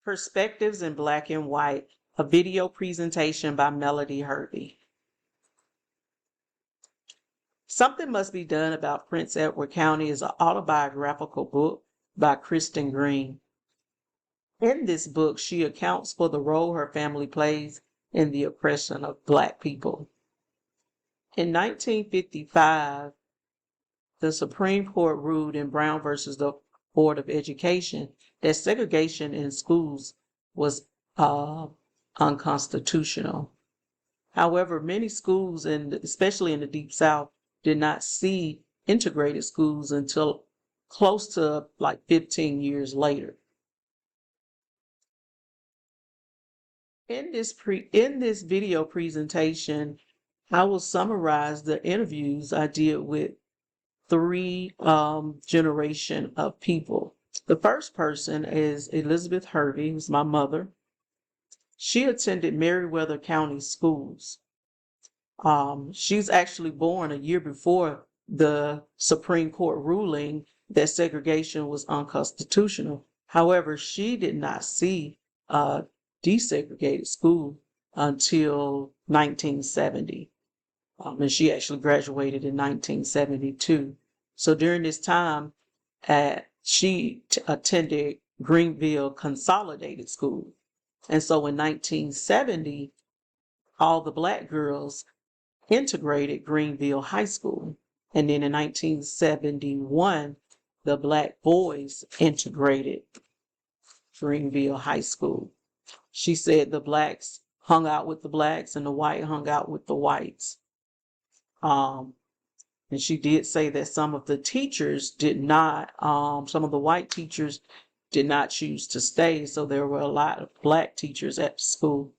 Perspectives in Black and White, a video presentation by Melody Hervey. Something Must Be Done About Prince Edward County is an autobiographical book by Kristen Green. In this book, she accounts for the role her family plays in the oppression of Black people. In 1955, the Supreme Court ruled in Brown versus the Board of Education that segregation in schools was unconstitutional. However, many schools, especially in the Deep South, did not see integrated schools until close to like 15 years later. In this video presentation, I will summarize the interviews I did with three generation of people. The first person is Elizabeth Hervey, who's my mother. She attended Meriwether County schools. She's actually born a year before the Supreme Court ruling that segregation was unconstitutional. However, she did not see a desegregated school until 1970. And she actually graduated in 1972. So during this time, she attended Greenville Consolidated School. And so in 1970, all the Black girls integrated Greenville High School. And then in 1971, the Black boys integrated Greenville High School. She said the Blacks hung out with the Blacks and the white hung out with the whites. And she did say that some of the teachers did not, some of the white teachers did not choose to stay, so there were a lot of Black teachers at the school.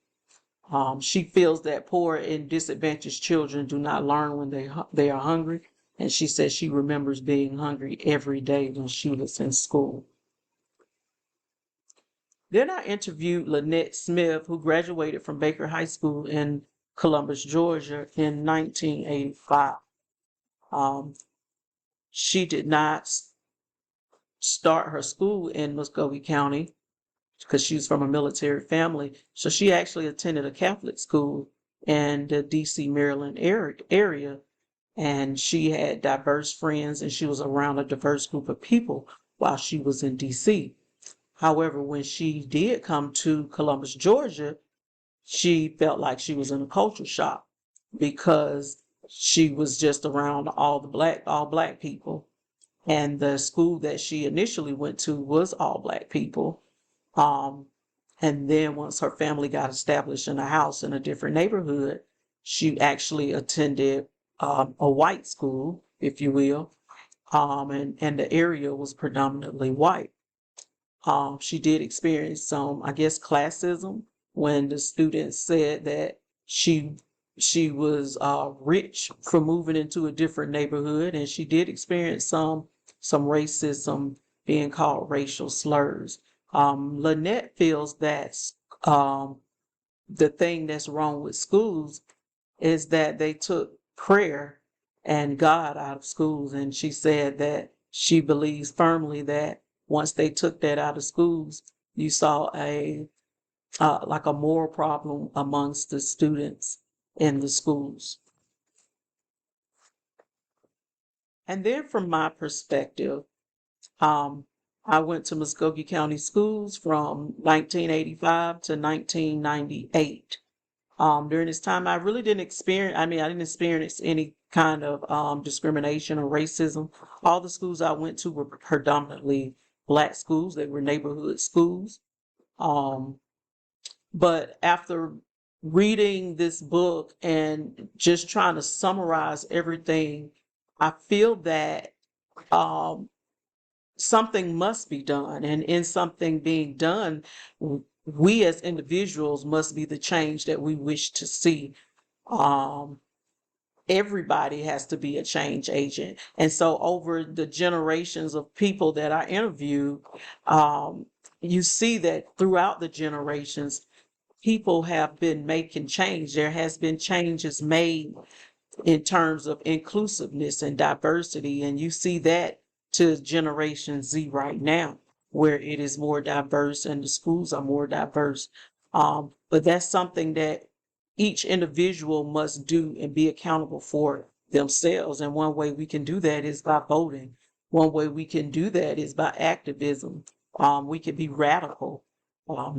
She feels that poor and disadvantaged children do not learn when they are hungry, and she says she remembers being hungry every day when she was in school. Then I interviewed Lynette Smith, who graduated from Baker High School in Columbus, Georgia in 1985. She did not start her school in Muscogee County because she was from a military family. So she actually attended a Catholic school in the DC, Maryland area. And she had diverse friends and she was around a diverse group of people while she was in DC. However, when she did come to Columbus, Georgia, she felt like she was in a culture shock because she was just around all Black people. And the school that she initially went to was all Black people. And then once her family got established in a house in a different neighborhood, she actually attended a white school, if you will. And the area was predominantly white. She did experience some, I guess, classism when the students said that she was rich for moving into a different neighborhood, and she did experience some racism, being called racial slurs. Lynette feels that the thing that's wrong with schools is that they took prayer and God out of schools, and she said that she believes firmly that once they took that out of schools, you saw like a moral problem amongst the students in the schools. And then from my perspective, I went to Muscogee County Schools from 1985 to 1998. During this time, I really didn't experience any kind of discrimination or racism. All the schools I went to were predominantly Black schools. They were neighborhood schools. But after reading this book and just trying to summarize everything, I feel that something must be done. And in something being done, we as individuals must be the change that we wish to see. Everybody has to be a change agent. And so over the generations of people that I interviewed, you see that throughout the generations, people have been making change. There has been changes made in terms of inclusiveness and diversity. And you see that to Generation Z right now. where it is more diverse and the schools are more diverse. But that's something that each individual must do and be accountable for themselves. And one way we can do that is by voting. One way we can do that is by activism. We can be radical.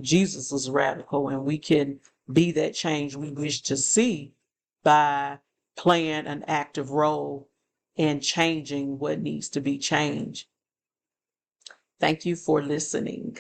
Jesus was radical, and we can be that change we wish to see by playing an active role in changing what needs to be changed. Thank you for listening.